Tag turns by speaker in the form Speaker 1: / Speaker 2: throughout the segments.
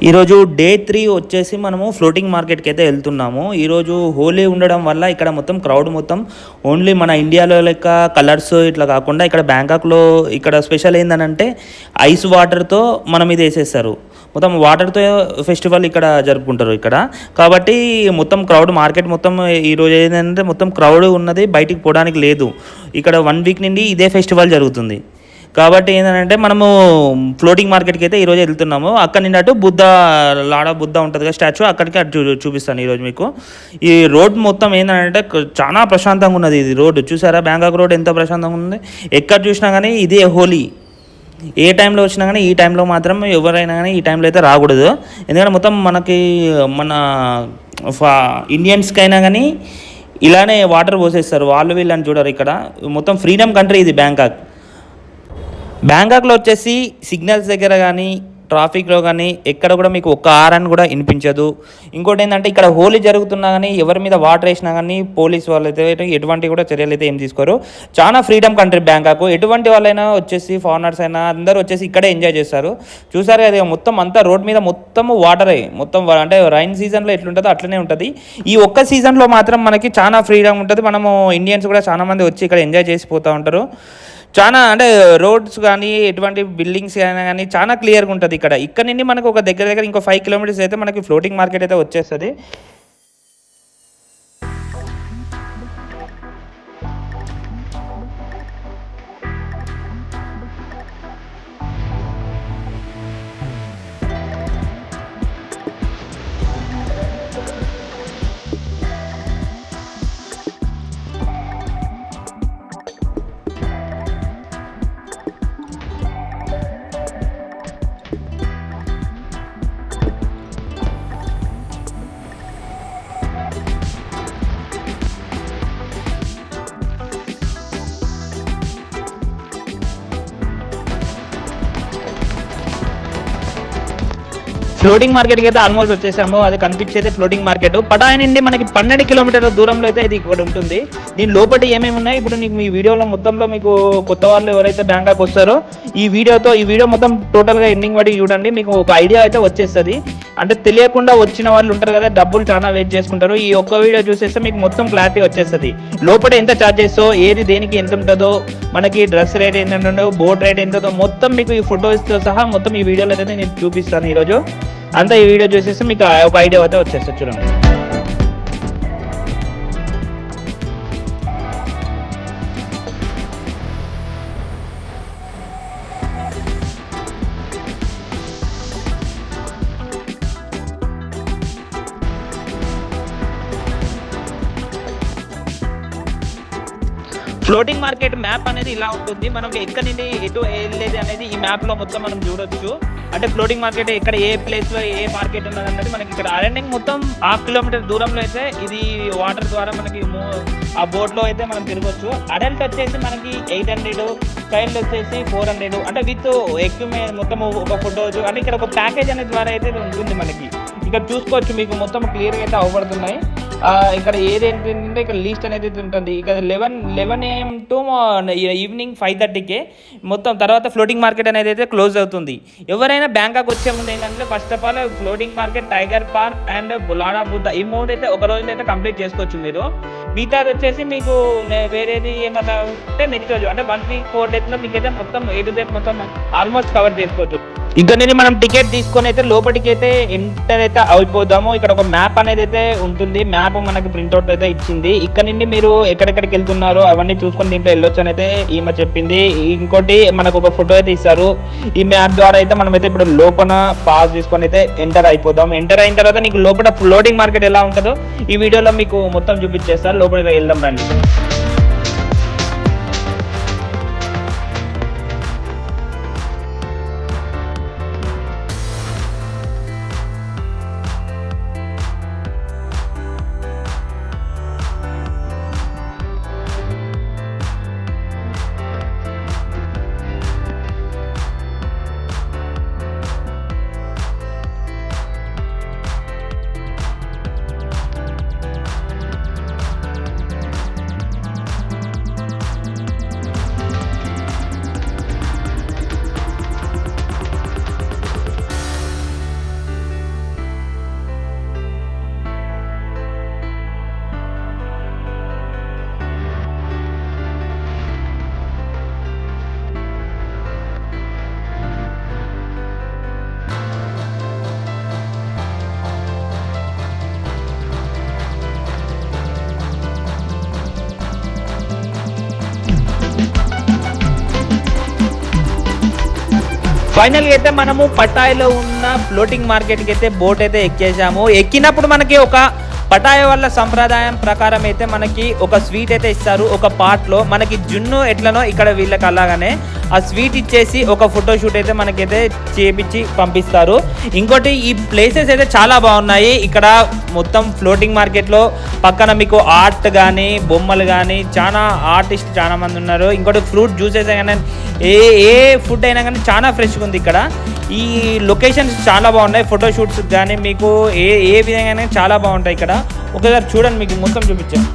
Speaker 1: ఈరోజు డే 3 వచ్చేసి మనము ఫ్లోటింగ్ మార్కెట్కి అయితే వెళ్తున్నాము. ఈరోజు హోలీ ఉండడం వల్ల ఇక్కడ మొత్తం క్రౌడ్ మొత్తం ఓన్లీ మన ఇండియాలో లెక్క కలర్స్ ఇట్లా కాకుండా ఇక్కడ బ్యాంకాక్లో ఇక్కడ స్పెషల్ ఏంటంటే ఐస్ వాటర్తో మన మీద వేసేస్తారు. మొత్తం వాటర్తో ఫెస్టివల్ ఇక్కడ జరుపుకుంటారు ఇక్కడ. కాబట్టి మొత్తం క్రౌడ్ మార్కెట్ మొత్తం ఈరోజు ఏంటంటే మొత్తం క్రౌడ్ ఉన్నది, బయటికి పోవడానికి లేదు. ఇక్కడ 1 వీక్ నుండి ఇదే ఫెస్టివల్ జరుగుతుంది. కాబట్టి ఏంటంటే మనము ఫ్లోటింగ్ మార్కెట్కి అయితే ఈరోజు వెళ్తున్నాము. అక్కడ నిన్నట్టు లాడా బుద్ధ ఉంటుంది కదా స్టాచ్యూ, అక్కడికి చూపిస్తాను ఈరోజు మీకు. ఈ రోడ్ మొత్తం ఏంటంటే చాలా ప్రశాంతంగా ఉన్నది. ఇది రోడ్డు చూసారా, బ్యాంకాక్ రోడ్ ఎంత ప్రశాంతంగా ఉంది. ఎక్కడ చూసినా కానీ ఇదే హోలీ. ఏ టైంలో వచ్చినా కానీ ఈ టైంలో మాత్రం ఎవరైనా కానీ ఈ టైంలో అయితే రాకూడదు. ఎందుకంటే మొత్తం మన ఇండియన్స్కి అయినా కానీ ఇలానే వాటర్ పోసేస్తారు. వాళ్ళు వీళ్ళని చూడరు. ఇక్కడ మొత్తం ఫ్రీడమ్ కంట్రీ ఇది బ్యాంకాక్లో వచ్చేసి సిగ్నల్స్ దగ్గర కానీ ట్రాఫిక్లో కానీ ఎక్కడ కూడా మీకు ఒక్క హారన్ కూడా వినిపించదు. ఇంకోటి ఏంటంటే ఇక్కడ హోలీ జరుగుతున్నా కానీ ఎవరి మీద వాటర్ వేసినా కానీ పోలీస్ వాళ్ళు అయితే ఎటువంటి కూడా చర్యలు అయితే ఏం తీసుకోరు. చాలా ఫ్రీడమ్ కంట్రీ బ్యాంకాక్. ఎటువంటి వాళ్ళైనా వచ్చేసి ఫారినర్స్ అయినా అందరూ వచ్చేసి ఇక్కడే ఎంజాయ్ చేస్తారు. చూసారు అది మొత్తం అంతా రోడ్ మీద మొత్తం వాటరే. మొత్తం అంటే రైన్ సీజన్లో ఎట్లుంటుందో అట్లనే ఉంటుంది. ఈ ఒక్క సీజన్లో మాత్రం మనకి చాలా ఫ్రీడమ్ ఉంటుంది. మనము ఇండియన్స్ కూడా చాలా మంది వచ్చి ఇక్కడ ఎంజాయ్ చేసిపోతూ ఉంటారు. చాలా అంటే రోడ్స్ కానీ ఎటువంటి బిల్డింగ్స్ అయినా కానీ చాలా క్లియర్గా ఉంటుంది ఇక్కడ నుండి మనకు ఒక దగ్గర ఇంకో 5 కిలోమీటర్స్ అయితే మనకి ఫ్లోటింగ్ మార్కెట్ అయితే వచ్చేస్తుంది. ఫ్లోటింగ్ మార్కెట్కి అయితే ఆల్మోస్ట్ వచ్చేసాము. అది కనిపించేది ఫ్లోటింగ్ మార్కెట్. పటాయ నుండి మనకి 12 కిలోమీటర్ల దూరంలో అయితే ఇది ఇక్కడ ఉంటుంది. దీని లోపల ఏమేమి ఉన్నాయి ఇప్పుడు నీకు మీ వీడియోలో మొత్తంలో మీకు కొత్త వాళ్ళు ఎవరైతే బ్యాంకాక్ వస్తారో ఈ వీడియో మొత్తం టోటల్గా ఎండింగ్ వరకు చూడండి. మీకు ఒక ఐడియా అయితే వచ్చేస్తుంది. అంటే తెలియకుండా వచ్చిన వాళ్ళు ఉంటారు కదా, డబ్బులు చాలా వెయిట్ చేసుకుంటారు. ఈ ఒక్క వీడియో చూసేస్తే మీకు మొత్తం క్లారిటీ వచ్చేస్తుంది. లోపల ఎంత ఛార్జెస్, ఏది దేనికి ఎంత ఉంటుందో, మనకి డ్రెస్ రేట్ ఎంత ఉంటుందో, బోట్ రేట్ ఎంత ఉందో మొత్తం మీకు ఈ ఫొటోస్తో సహా మొత్తం ఈ వీడియోలో అయితే నేను చూపిస్తాను ఈరోజు. అంతా ఈ వీడియో చూసేస్తే మీకు ఒక ఐడియా అయితే వచ్చేస్తుంది. చూడండి, ఫ్లోటింగ్ మార్కెట్ మ్యాప్ అనేది ఇలా ఉంటుంది. మనం ఎక్కడి నుండి ఎటు వెళ్ళేది అనేది ఈ మ్యాప్లో మొత్తం మనం చూడొచ్చు. అంటే ఫ్లోటింగ్ మార్కెట్ ఎక్కడ ఏ ప్లేస్లో ఏ మార్కెట్ ఉన్నది అన్నది మనకి ఇక్కడ అరౌండింగ్ మొత్తం 1/2 కిలోమీటర్ దూరంలో అయితే ఇది వాటర్ ద్వారా మనకి ఆ బోట్లో అయితే మనం తిరగొచ్చు. అడల్ట్ వచ్చేసి మనకి 800, చైల్డ్ వచ్చేసి 400. అంటే విత్ ఎక్విప్మెంట్ మొత్తం ఒక ఫోటోస్ అంటే ఇక్కడ ఒక ప్యాకేజ్ అనేది ద్వారా అయితే ఉంటుంది మనకి. ఇక్కడ చూసుకోవచ్చు, మీకు మొత్తం క్లియర్గా అయితే అవపడుతున్నాయి. ఇక్కడ ఏదేంటంటే ఇక్కడ లీస్ట్ అనేది ఉంటుంది. ఇక్కడ 11 AM టు ఈవినింగ్ 5:30కే మొత్తం. తర్వాత ఫ్లోటింగ్ మార్కెట్ అనేది అయితే క్లోజ్ అవుతుంది. ఎవరైనా బ్యాంకాక్ వచ్చే ముందు ఏంటంటే first of all floating market, tiger park and లాడా బుద్ధ ఈ 3 అయితే ఒక రోజులో అయితే కంప్లీట్ చేసుకోవచ్చు మీరు. మిగతాది వచ్చేసి మీకు వేరేది ఏమన్నా ఉంటే నెక్స్ట్ రోజు అంటే 1 వీక్ 4 డేస్లో మీకైతే మొత్తం A to Z మొత్తం ఆల్మోస్ట్ కవర్ చేసుకోవచ్చు. ఇక్కడ నుంచి మనం టికెట్ తీసుకొని అయితే లోపలికి అయితే ఎంటర్ అయితే అయిపోదాము. ఇక్కడ ఒక మ్యాప్ అనేది అయితే ఉంటుంది. మ్యాప్ మనకి ప్రింట్అవుట్ అయితే ఇచ్చింది. ఇక్కడ నుండి మీరు ఎక్కడెక్కడికి వెళ్తున్నారో అవన్నీ చూసుకొని దీంట్లో వెళ్ళొచ్చు అని అయితే ఈమె చెప్పింది. ఇంకోటి మనకు ఒక ఫోటో అయితే ఇస్తారు. ఈ మ్యాప్ ద్వారా అయితే మనం అయితే ఇప్పుడు లోపల పాస్ తీసుకొని అయితే ఎంటర్ అయిపోదాం. ఎంటర్ అయిన తర్వాత నీకు లోపల ఫ్లోటింగ్ మార్కెట్ ఎలా ఉంటుందో ఈ వీడియోలో మీకు మొత్తం చూపించేస్తారు. లోపలికి వెళ్దాం రండి. ఫైనల్ గా అయితే మనము పటాయిలో ఉన్న ఫ్లోటింగ్ మార్కెట్ కి అయితే బోట్ అయితే ఎక్కేసాము. ఎక్కినప్పుడు మనకి ఒక పటాయ వాళ్ళ సంప్రదాయం ప్రకారం అయితే మనకి ఒక స్వీట్ అయితే ఇస్తారు. ఒక పార్ట్లో మనకి జున్ను ఎట్లనో ఇక్కడ వీళ్ళకి అలాగానే ఆ స్వీట్ ఇచ్చేసి ఒక ఫోటో షూట్ అయితే మనకైతే చేపించి పంపిస్తారు. ఇంకోటి ఈ ప్లేసెస్ అయితే చాలా బాగున్నాయి. ఇక్కడ మొత్తం ఫ్లోటింగ్ మార్కెట్లో పక్కన మీకు ఆర్ట్ కానీ బొమ్మలు కానీ చాలా ఆర్టిస్ట్ చాలా మంది ఉన్నారు. ఇంకోటి ఫ్రూట్ జ్యూసెస్ కానీ ఏ ఫుడ్ అయినా కానీ చాలా ఫ్రెష్గా ఉంది ఇక్కడ. ఈ లొకేషన్స్ చాలా బాగున్నాయి. ఫోటో షూట్స్ కానీ మీకు ఏ విధంగా చాలా బాగుంటాయి ఇక్కడ. ఒకసారి చూడండి, మీకు మొత్తం చూపించాను.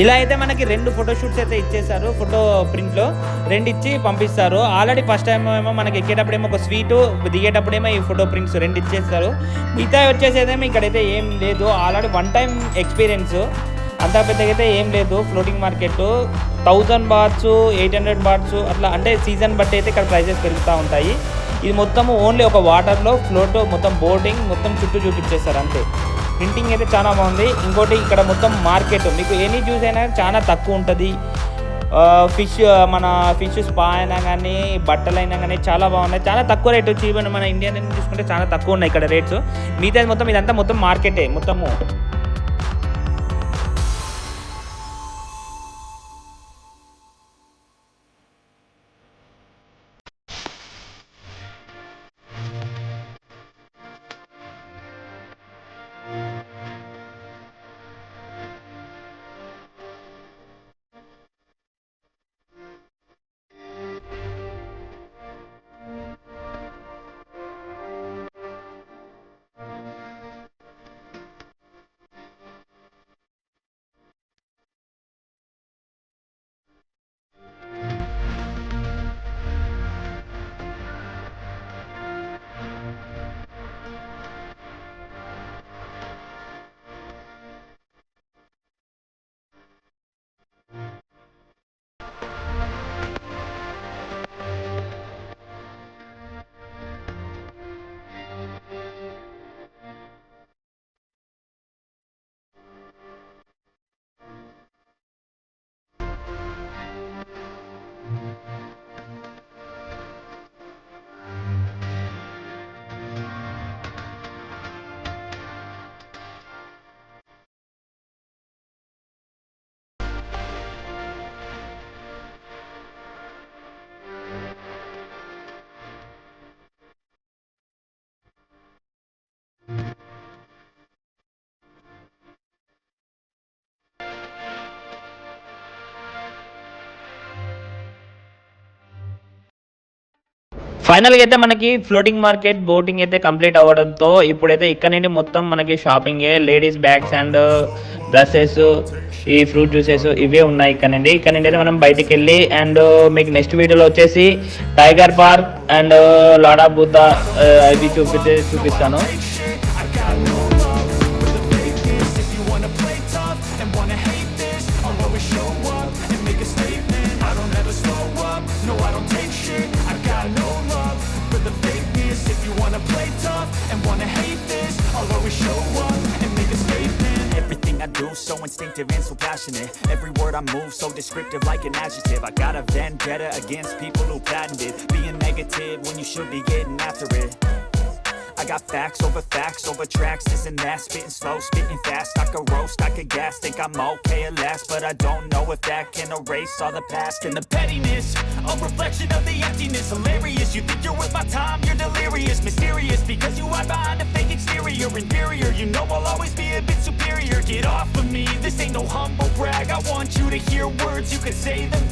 Speaker 1: ఇలా అయితే మనకి 2 ఫోటో షూట్స్ అయితే ఇచ్చేసారు. ఫోటో ప్రింట్లో 2 ఇచ్చి పంపిస్తారు. ఆల్రెడీ ఫస్ట్ టైం ఏమో మనకి ఎక్కేటప్పుడేమో ఒక స్వీటు, దిగేటప్పుడేమో ఈ ఫోటో ప్రింట్స్ 2 ఇచ్చేస్తారు. మిగతా వచ్చేసేదేమో ఇక్కడైతే ఏం లేదు. ఆల్రెడీ 1 టైం ఎక్స్పీరియన్స్, అంత పెద్దగా అయితే ఏం లేదు. ఫ్లోటింగ్ మార్కెట్ 1000 బాట్స్ 800 బాట్స్ అట్లా, అంటే సీజన్ బట్టి అయితే ఇక్కడ ప్రైజెస్ పెరుగుతూ ఉంటాయి. ఇది మొత్తం ఓన్లీ ఒక వాటర్లో ఫ్లోట్, మొత్తం బోటింగ్ మొత్తం చుట్టూ చూపించేస్తారు అంతే. ప్రింటింగ్ అయితే చాలా బాగుంది. ఇంకోటి ఇక్కడ మొత్తం మార్కెట్ మీకు ఎనీ జ్యూస్ అయినా చాలా తక్కువ ఉంటుంది. ఫిష్ స్పా అయినా కానీ బట్టలు అయినా కానీ చాలా బాగున్నాయి. చాలా తక్కువ రేట్ వచ్చి ఈవెన్ మన ఇండియన్ చూసుకుంటే చాలా తక్కువ ఉన్నాయి ఇక్కడ రేట్స్. మిగతా మొత్తం ఇదంతా మొత్తం మార్కెటే మొత్తము. ఫైనల్గా అయితే మనకి ఫ్లోటింగ్ మార్కెట్ బోటింగ్ అయితే కంప్లీట్ అవ్వడంతో ఇప్పుడైతే ఇక్కడ నుండి మొత్తం మనకి షాపింగే, లేడీస్ బ్యాగ్స్ అండ్ డ్రెస్సెస్, ఈ ఫ్రూట్ జ్యూసెస్ ఇవే ఉన్నాయి ఇక్కడ నుండి అయితే మనం బయటికి వెళ్ళి అండ్ మీకు నెక్స్ట్ వీడియోలో వచ్చేసి tiger park and Lada Buddha అవి చూపిస్తాను.
Speaker 2: So instinctive and so passionate. Every word I move so descriptive like an adjective. I got a vendetta against people who patented being negative when you should be getting after it. I got facts over tracks. Isn't that spitting slow, spitting fast? I could roast, I could gas. Think I'm okay at last, but I don't know if that can erase all the past and the pettiness. A reflection of the emptiness. Hilarious. You think you're worth my time? You're delirious, mysterious because you hide behind a fake exterior. Inferior. You know I'll always be a bit superior. Get off of me. This ain't no humble brag. I want you to hear words. You can say them.